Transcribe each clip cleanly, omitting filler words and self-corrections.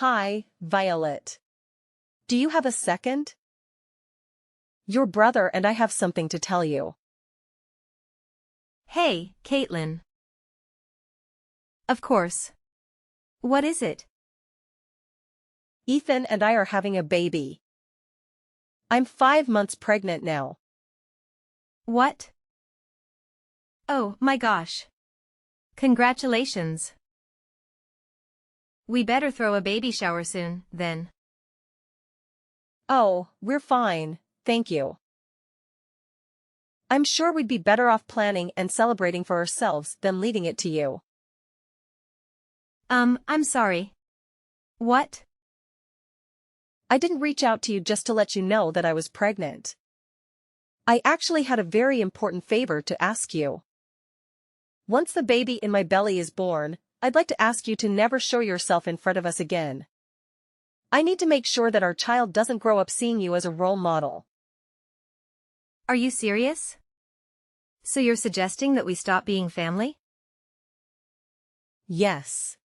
Hi, Violet. Do you have a second? Your brother and I have something to tell you. Hey, Caitlin. Of course. What is it? Ethan and I are having a baby. I'm 5 months pregnant now. What? Oh, my gosh. Congratulations. We better throw a baby shower soon, then. Oh, we're fine, thank you. I'm sure we'd be better off planning and celebrating for ourselves than leaving it to you. I'm sorry. What? I didn't reach out to you just to let you know that I was pregnant. I actually had a very important favor to ask you. Once the baby in my belly is born, I'd like to ask you to never show yourself in front of us again. I need to make sure that our child doesn't grow up seeing you as a role model. Are you serious? So you're suggesting that we stop being family? Yes.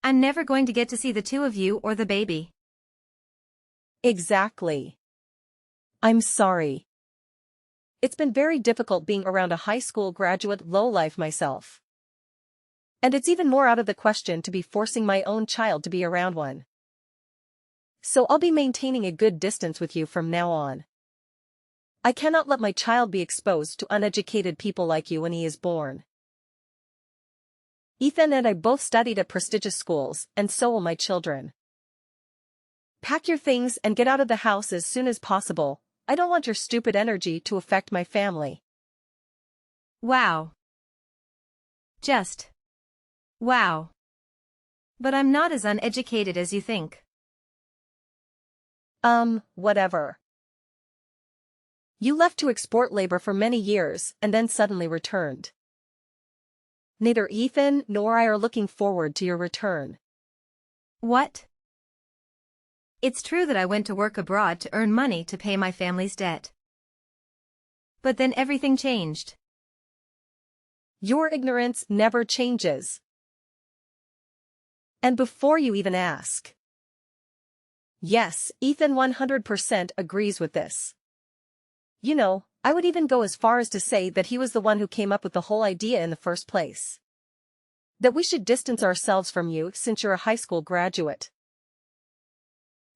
I'm never going to get to see the two of you or the baby. Exactly. I'm sorry. It's been very difficult being around a high school graduate lowlife myself. And it's even more out of the question to be forcing my own child to be around one. So I'll be maintaining a good distance with you from now on. I cannot let my child be exposed to uneducated people like you when he is born. Ethan and I both studied at prestigious schools, and so will my children. Pack your things and get out of the house as soon as possible. I don't want your stupid energy to affect my family. Wow. Just. Wow. But I'm not as uneducated as you think. Whatever. You left to export labor for many years and then suddenly returned. Neither Ethan nor I are looking forward to your return. What? It's true that I went to work abroad to earn money to pay my family's debt. But then everything changed. Your ignorance never changes. And before you even ask. Yes, Ethan 100% agrees with this. You know, I would even go as far as to say that he was the one who came up with the whole idea in the first place. That we should distance ourselves from you since you're a high school graduate.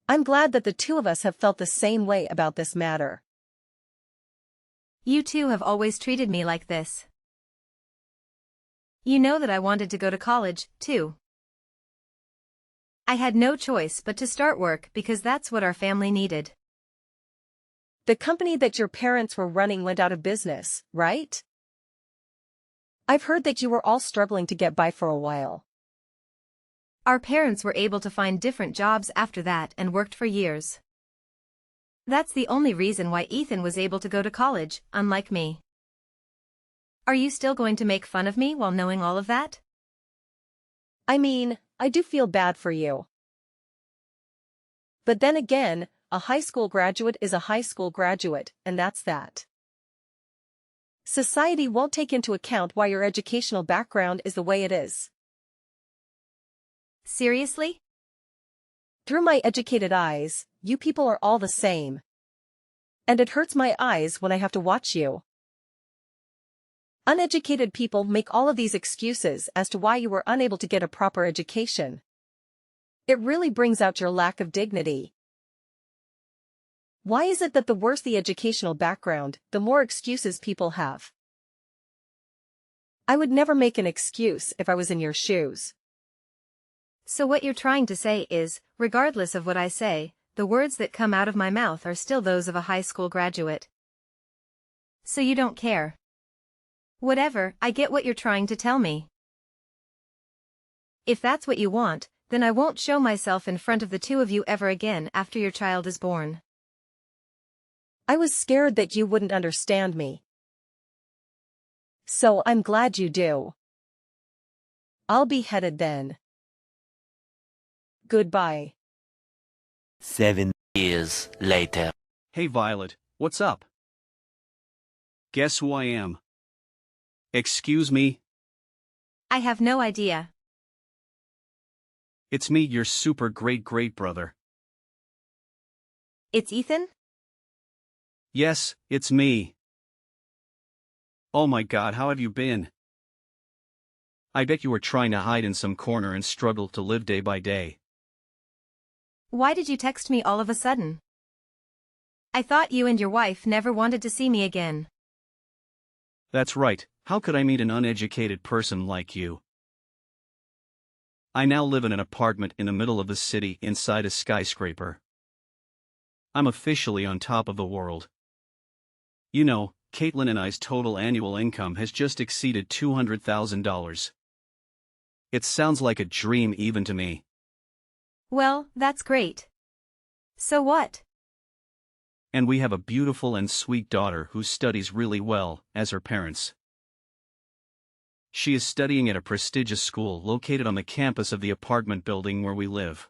I'm glad that the two of us have felt the same way about this matter. You two have always treated me like this. You know that I wanted to go to college, too. I had no choice but to start work because that's what our family needed. The company that your parents were running went out of business, right? I've heard that you were all struggling to get by for a while. Our parents were able to find different jobs after that and worked for years. That's the only reason why Ethan was able to go to college, unlike me. Are you still going to make fun of me while knowing all of that? I mean, I do feel bad for you. But then again, a high school graduate is a high school graduate, and that's that. Society won't take into account why your educational background is the way it is. Seriously? Through my educated eyes, you people are all the same. And it hurts my eyes when I have to watch you. Uneducated people make all of these excuses as to why you were unable to get a proper education. It really brings out your lack of dignity. Why is it that the worse the educational background, the more excuses people have? I would never make an excuse if I was in your shoes. So what you're trying to say is, regardless of what I say, the words that come out of my mouth are still those of a high school graduate. So you don't care. Whatever, I get what you're trying to tell me. If that's what you want, then I won't show myself in front of the two of you ever again after your child is born. I was scared that you wouldn't understand me. So I'm glad you do. I'll be headed then. Goodbye. 7 years later. Hey Violet, what's up? Guess who I am? Excuse me? I have no idea. It's me, your super great brother. It's Ethan? Yes, it's me. Oh my god, how have you been? I bet you were trying to hide in some corner and struggle to live day by day. Why did you text me all of a sudden? I thought you and your wife never wanted to see me again. That's right, how could I meet an uneducated person like you? I now live in an apartment in the middle of the city inside a skyscraper. I'm officially on top of the world. You know, Caitlin and I's total annual income has just exceeded $200,000. It sounds like a dream even to me. Well, that's great. So what? And we have a beautiful and sweet daughter who studies really well, as her parents. She is studying at a prestigious school located on the campus of the apartment building where we live.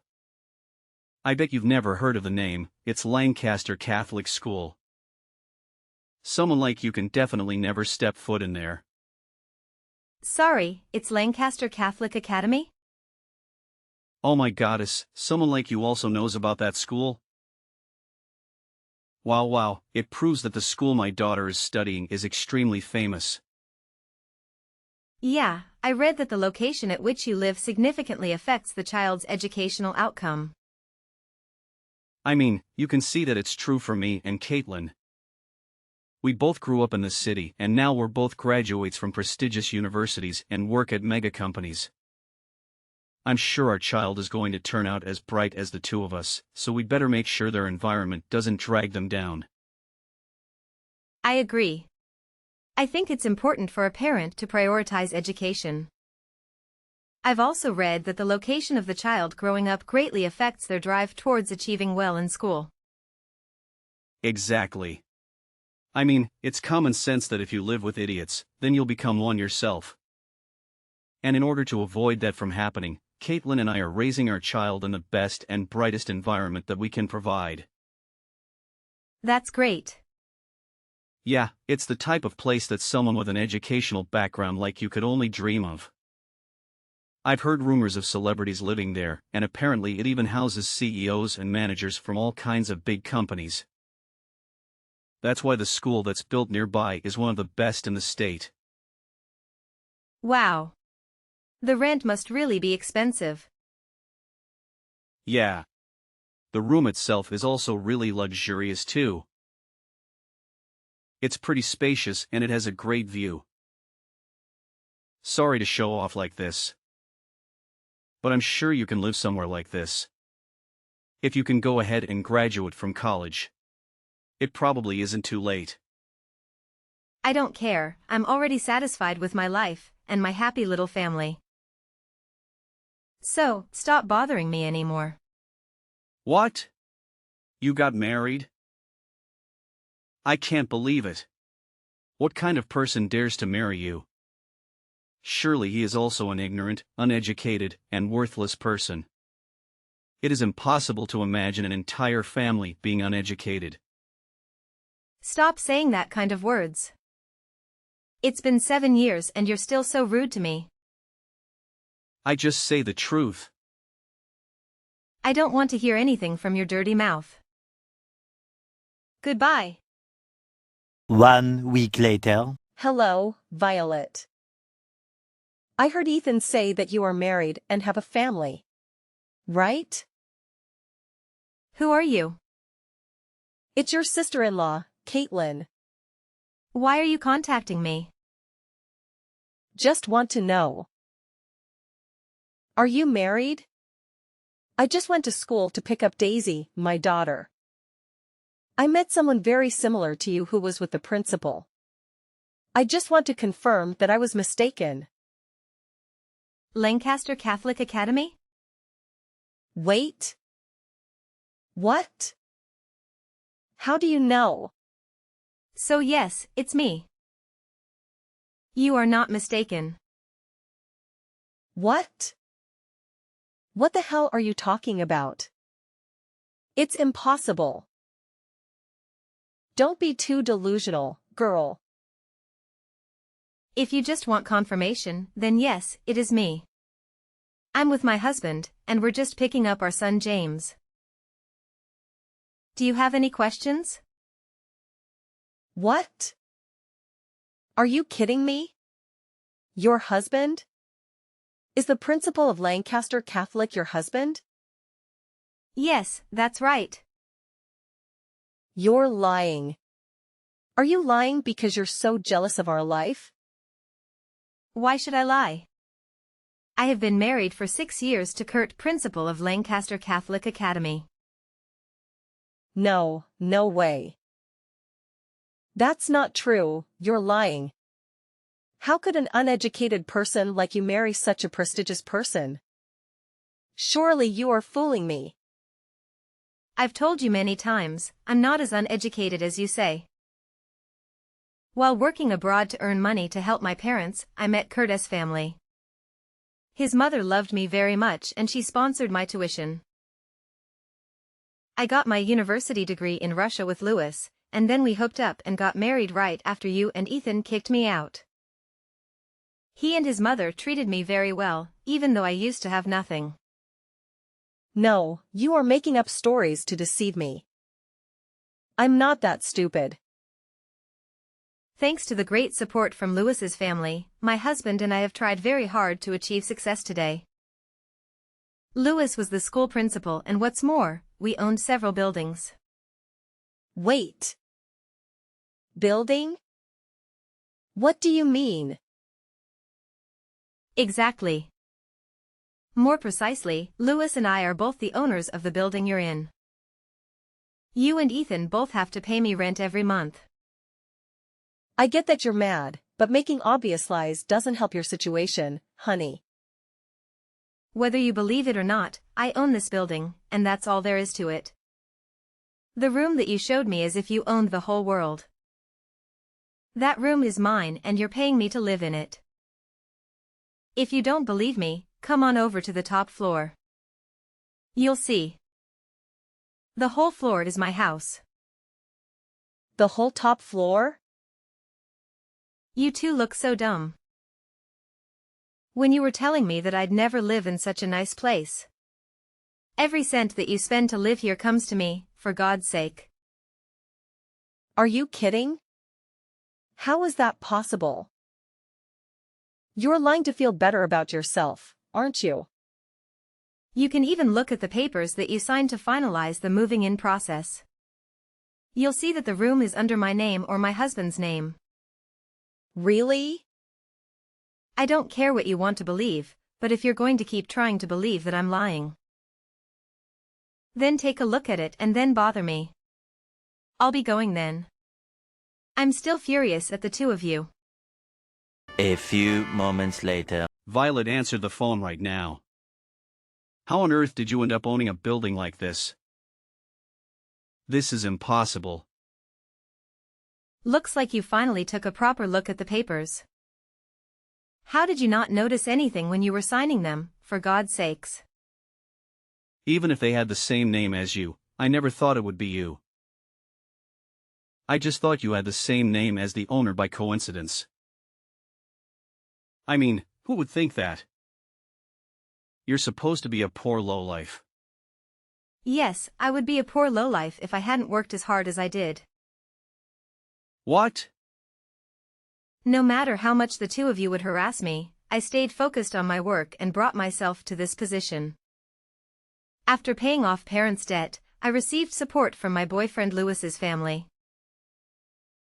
I bet you've never heard of the name, it's Lancaster Catholic School. Someone like you can definitely never step foot in there. Sorry, it's Lancaster Catholic Academy? Oh my goddess, someone like you also knows about that school? Wow, it proves that the school my daughter is studying is extremely famous. Yeah, I read that the location at which you live significantly affects the child's educational outcome. I mean, you can see that it's true for me and Caitlin. We both grew up in the city and now we're both graduates from prestigious universities and work at mega companies. I'm sure our child is going to turn out as bright as the two of us, so we'd better make sure their environment doesn't drag them down. I agree. I think it's important for a parent to prioritize education. I've also read that the location of the child growing up greatly affects their drive towards achieving well in school. Exactly. I mean, it's common sense that if you live with idiots, then you'll become one yourself. And in order to avoid that from happening, Caitlin and I are raising our child in the best and brightest environment that we can provide. That's great. Yeah, it's the type of place that someone with an educational background like you could only dream of. I've heard rumors of celebrities living there, and apparently it even houses CEOs and managers from all kinds of big companies. That's why the school that's built nearby is one of the best in the state. Wow. The rent must really be expensive. Yeah. The room itself is also really luxurious too. It's pretty spacious and it has a great view. Sorry to show off like this, but I'm sure you can live somewhere like this. If you can go ahead and graduate from college. It probably isn't too late. I don't care, I'm already satisfied with my life, and my happy little family. So, stop bothering me anymore. What? You got married? I can't believe it. What kind of person dares to marry you? Surely he is also an ignorant, uneducated, and worthless person. It is impossible to imagine an entire family being uneducated. Stop saying that kind of words. It's been 7 years and you're still so rude to me. I just say the truth. I don't want to hear anything from your dirty mouth. Goodbye. 1 week later. Hello, Violet. I heard Ethan say that you are married and have a family. Right? Who are you? It's your sister-in-law, Caitlin. Why are you contacting me? Just want to know. Are you married? I just went to school to pick up Daisy, my daughter. I met someone very similar to you who was with the principal. I just want to confirm that I was mistaken. Lancaster Catholic Academy? Wait. What? How do you know? So yes, it's me. You are not mistaken. What? What the hell are you talking about? It's impossible. Don't be too delusional, girl. If you just want confirmation, then yes, it is me. I'm with my husband, and we're just picking up our son James. Do you have any questions? What? Are you kidding me? Your husband? Is the principal of Lancaster Catholic your husband? Yes, that's right. You're lying. Are you lying because you're so jealous of our life? Why should I lie? I have been married for 6 years to Kurt, principal of Lancaster Catholic Academy. No, no way. That's not true, you're lying. How could an uneducated person like you marry such a prestigious person? Surely you are fooling me. I've told you many times, I'm not as uneducated as you say. While working abroad to earn money to help my parents, I met Kurt's family. His mother loved me very much and she sponsored my tuition. I got my university degree in Russia with Louis, and then we hooked up and got married right after you and Ethan kicked me out. He and his mother treated me very well, even though I used to have nothing. No, you are making up stories to deceive me. I'm not that stupid. Thanks to the great support from Louis's family, my husband and I have tried very hard to achieve success today. Louis was the school principal and what's more, we owned several buildings. Wait. Building? What do you mean? Exactly. More precisely, Louis and I are both the owners of the building you're in. You and Ethan both have to pay me rent every month. I get that you're mad, but making obvious lies doesn't help your situation, honey. Whether you believe it or not, I own this building, and that's all there is to it. The room that you showed me is if you owned the whole world. That room is mine and you're paying me to live in it. If you don't believe me, come on over to the top floor. You'll see. The whole floor is my house. The whole top floor? You two look so dumb. When you were telling me that I'd never live in such a nice place. Every cent that you spend to live here comes to me, for God's sake. Are you kidding? How is that possible? You're lying to feel better about yourself, aren't you? You can even look at the papers that you signed to finalize the moving-in process. You'll see that the room is under my name or my husband's name. Really? I don't care what you want to believe, but if you're going to keep trying to believe that I'm lying, then take a look at it and then bother me. I'll be going then. I'm still furious at the two of you. A few moments later. Violet, answered the phone right now. How on earth did you end up owning a building like this? This is impossible. Looks like you finally took a proper look at the papers. How did you not notice anything when you were signing them, for God's sakes? Even if they had the same name as you, I never thought it would be you. I just thought you had the same name as the owner by coincidence. I mean, who would think that? You're supposed to be a poor lowlife. Yes, I would be a poor lowlife if I hadn't worked as hard as I did. What? No matter how much the two of you would harass me, I stayed focused on my work and brought myself to this position. After paying off parents' debt, I received support from my boyfriend Louis's family.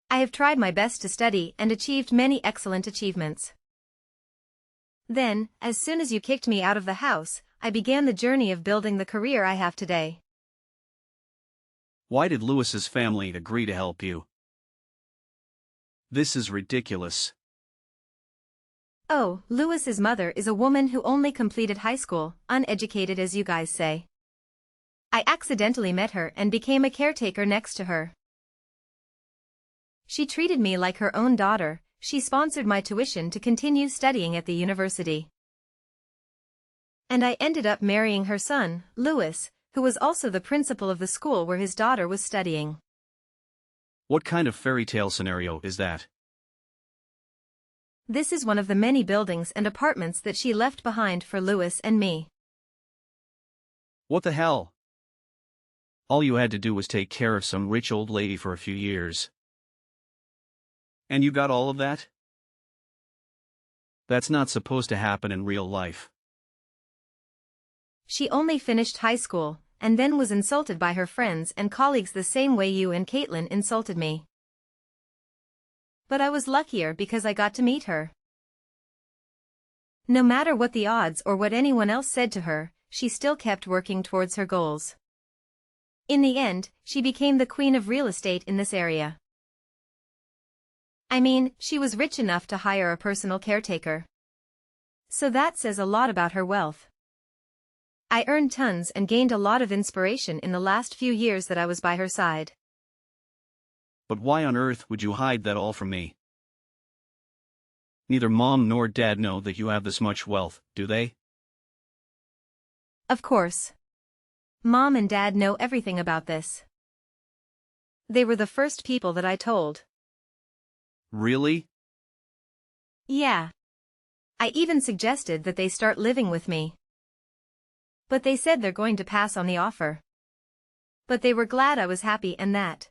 I have tried my best to study and achieved many excellent achievements. Then, as soon as you kicked me out of the house, I began the journey of building the career I have today. Why did Louis's family agree to help you? This is ridiculous. Oh, Louis's mother is a woman who only completed high school, uneducated as you guys say. I accidentally met her and became a caretaker next to her. She treated me like her own daughter. She sponsored my tuition to continue studying at the university. And I ended up marrying her son, Louis, who was also the principal of the school where his daughter was studying. What kind of fairy tale scenario is that? This is one of the many buildings and apartments that she left behind for Louis and me. What the hell? All you had to do was take care of some rich old lady for a few years. And you got all of that? That's not supposed to happen in real life. She only finished high school, and then was insulted by her friends and colleagues the same way you and Caitlin insulted me. But I was luckier because I got to meet her. No matter what the odds or what anyone else said to her, she still kept working towards her goals. In the end, she became the queen of real estate in this area. I mean, she was rich enough to hire a personal caretaker. So that says a lot about her wealth. I earned tons and gained a lot of inspiration in the last few years that I was by her side. But why on earth would you hide that all from me? Neither Mom nor Dad know that you have this much wealth, do they? Of course. Mom and Dad know everything about this. They were the first people that I told. Really? Yeah. I even suggested that they start living with me. But they said they're going to pass on the offer. But they were glad I was happy and that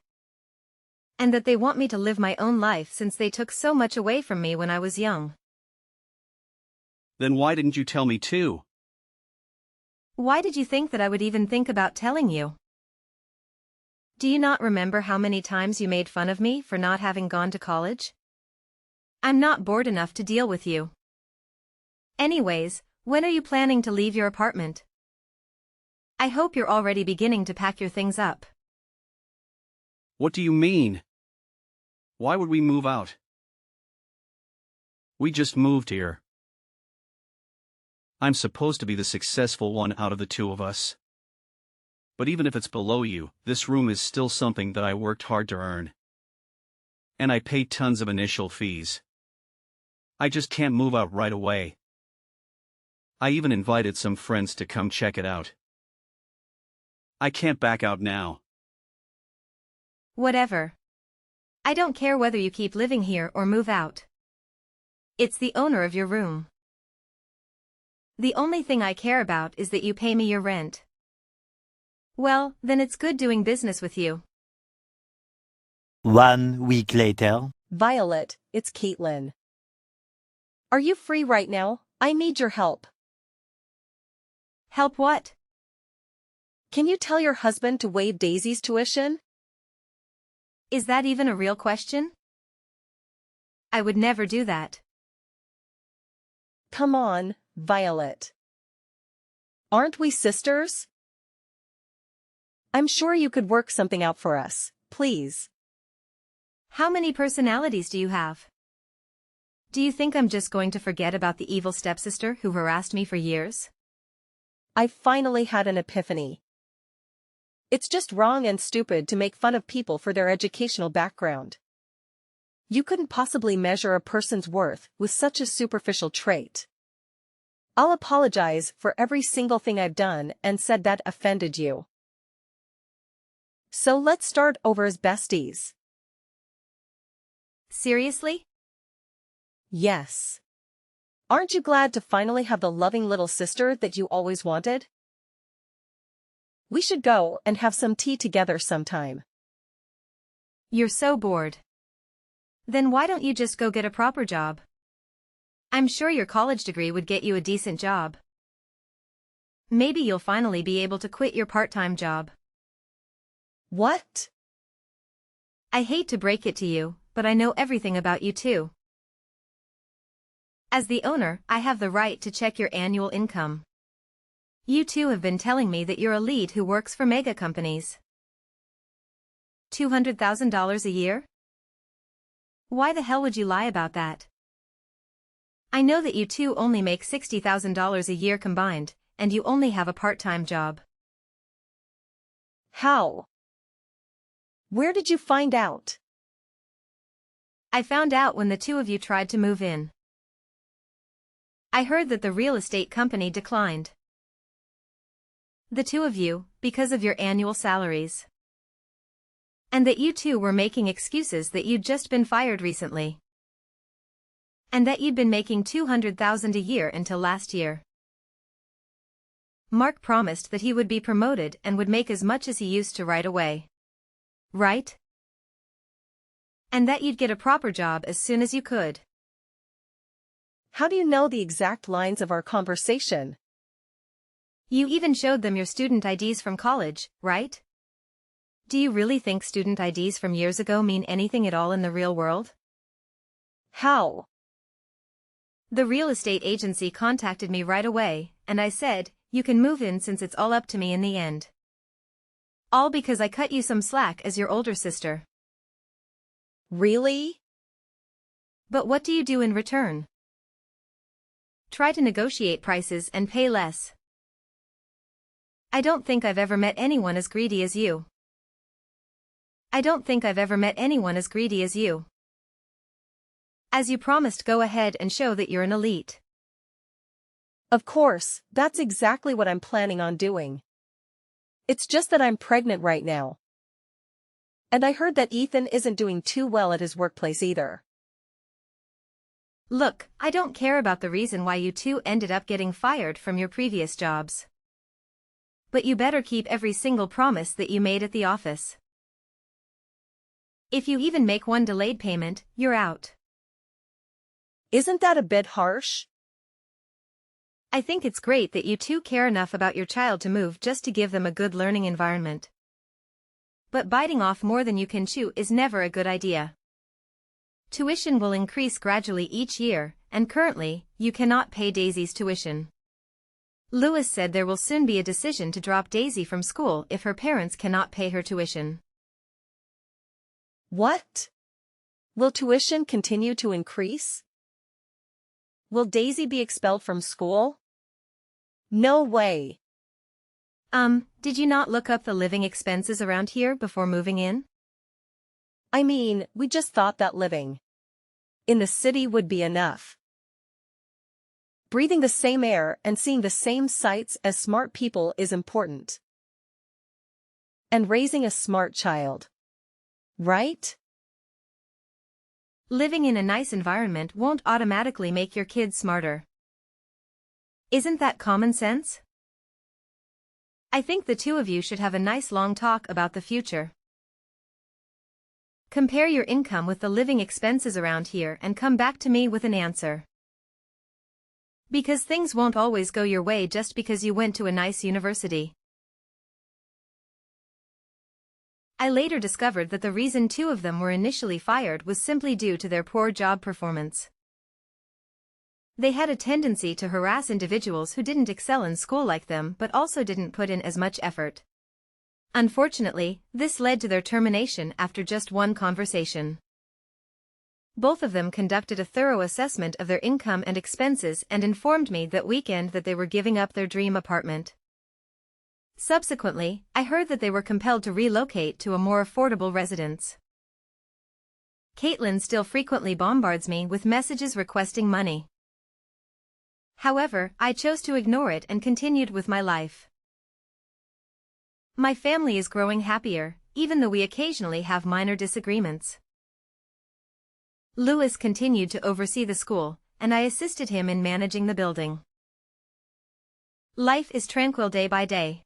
they want me to live my own life since they took so much away from me when I was young. Then why didn't you tell me too? Why did you think that I would even think about telling you? Do you not remember how many times you made fun of me for not having gone to college? I'm not bored enough to deal with you. Anyways, when are you planning to leave your apartment? I hope you're already beginning to pack your things up. What do you mean? Why would we move out? We just moved here. I'm supposed to be the successful one out of the two of us. But even if it's below you, this room is still something that I worked hard to earn. And I paid tons of initial fees. I just can't move out right away. I even invited some friends to come check it out. I can't back out now. Whatever. I don't care whether you keep living here or move out. It's the owner of your room. The only thing I care about is that you pay me your rent. Well, then it's good doing business with you. 1 week later. Violet, it's Caitlin. Are you free right now? I need your help. Help what? Can you tell your husband to waive Daisy's tuition? Is that even a real question? I would never do that. Come on, Violet. Aren't we sisters? I'm sure you could work something out for us, please. How many personalities do you have? Do you think I'm just going to forget about the evil stepsister who harassed me for years? I finally had an epiphany. It's just wrong and stupid to make fun of people for their educational background. You couldn't possibly measure a person's worth with such a superficial trait. I'll apologize for every single thing I've done and said that offended you. So let's start over as besties. Seriously? Yes. Aren't you glad to finally have the loving little sister that you always wanted? We should go and have some tea together sometime. You're so bored. Then why don't you just go get a proper job? I'm sure your college degree would get you a decent job. Maybe you'll finally be able to quit your part-time job. What? I hate to break it to you, but I know everything about you too. As the owner, I have the right to check your annual income. You two have been telling me that you're a lead who works for mega companies. $200,000 a year? Why the hell would you lie about that? I know that you two only make $60,000 a year combined, and you only have a part-time job. How? Where did you find out? I found out when the two of you tried to move in. I heard that the real estate company declined. The two of you, because of your annual salaries. And that you two were making excuses that you'd just been fired recently. And that you'd been making $200,000 a year until last year. Mark promised that he would be promoted and would make as much as he used to right away. Right? And that you'd get a proper job as soon as you could. How do you know the exact lines of our conversation? You even showed them your student IDs from college, right? Do you really think student IDs from years ago mean anything at all in the real world? How? The real estate agency contacted me right away, and I said, you can move in since it's all up to me in the end. All because I cut you some slack as your older sister. Really? But what do you do in return? Try to negotiate prices and pay less. I don't think I've ever met anyone as greedy as you. I don't think I've ever met anyone as greedy as you. As you promised, go ahead and show that you're an elite. Of course, that's exactly what I'm planning on doing. It's just that I'm pregnant right now. And I heard that Ethan isn't doing too well at his workplace either. Look, I don't care about the reason why you two ended up getting fired from your previous jobs. But you better keep every single promise that you made at the office. If you even make one delayed payment, you're out. Isn't that a bit harsh? I think it's great that you two care enough about your child to move just to give them a good learning environment. But biting off more than you can chew is never a good idea. Tuition will increase gradually each year, and currently, you cannot pay Daisy's tuition. Lewis said there will soon be a decision to drop Daisy from school if her parents cannot pay her tuition. What? Will tuition continue to increase? Will Daisy be expelled from school? No way. Did you not look up the living expenses around here before moving in? I mean, we just thought that living in the city would be enough. Breathing the same air and seeing the same sights as smart people is important. And raising a smart child. Right? Living in a nice environment won't automatically make your kids smarter. Isn't that common sense? I think the two of you should have a nice long talk about the future. Compare your income with the living expenses around here and come back to me with an answer. Because things won't always go your way just because you went to a nice university. I later discovered that the reason two of them were initially fired was simply due to their poor job performance. They had a tendency to harass individuals who didn't excel in school like them but also didn't put in as much effort. Unfortunately, this led to their termination after just one conversation. Both of them conducted a thorough assessment of their income and expenses and informed me that weekend that they were giving up their dream apartment. Subsequently, I heard that they were compelled to relocate to a more affordable residence. Caitlin still frequently bombards me with messages requesting money. However, I chose to ignore it and continued with my life. My family is growing happier, even though we occasionally have minor disagreements. Lewis continued to oversee the school, and I assisted him in managing the building. Life is tranquil day by day.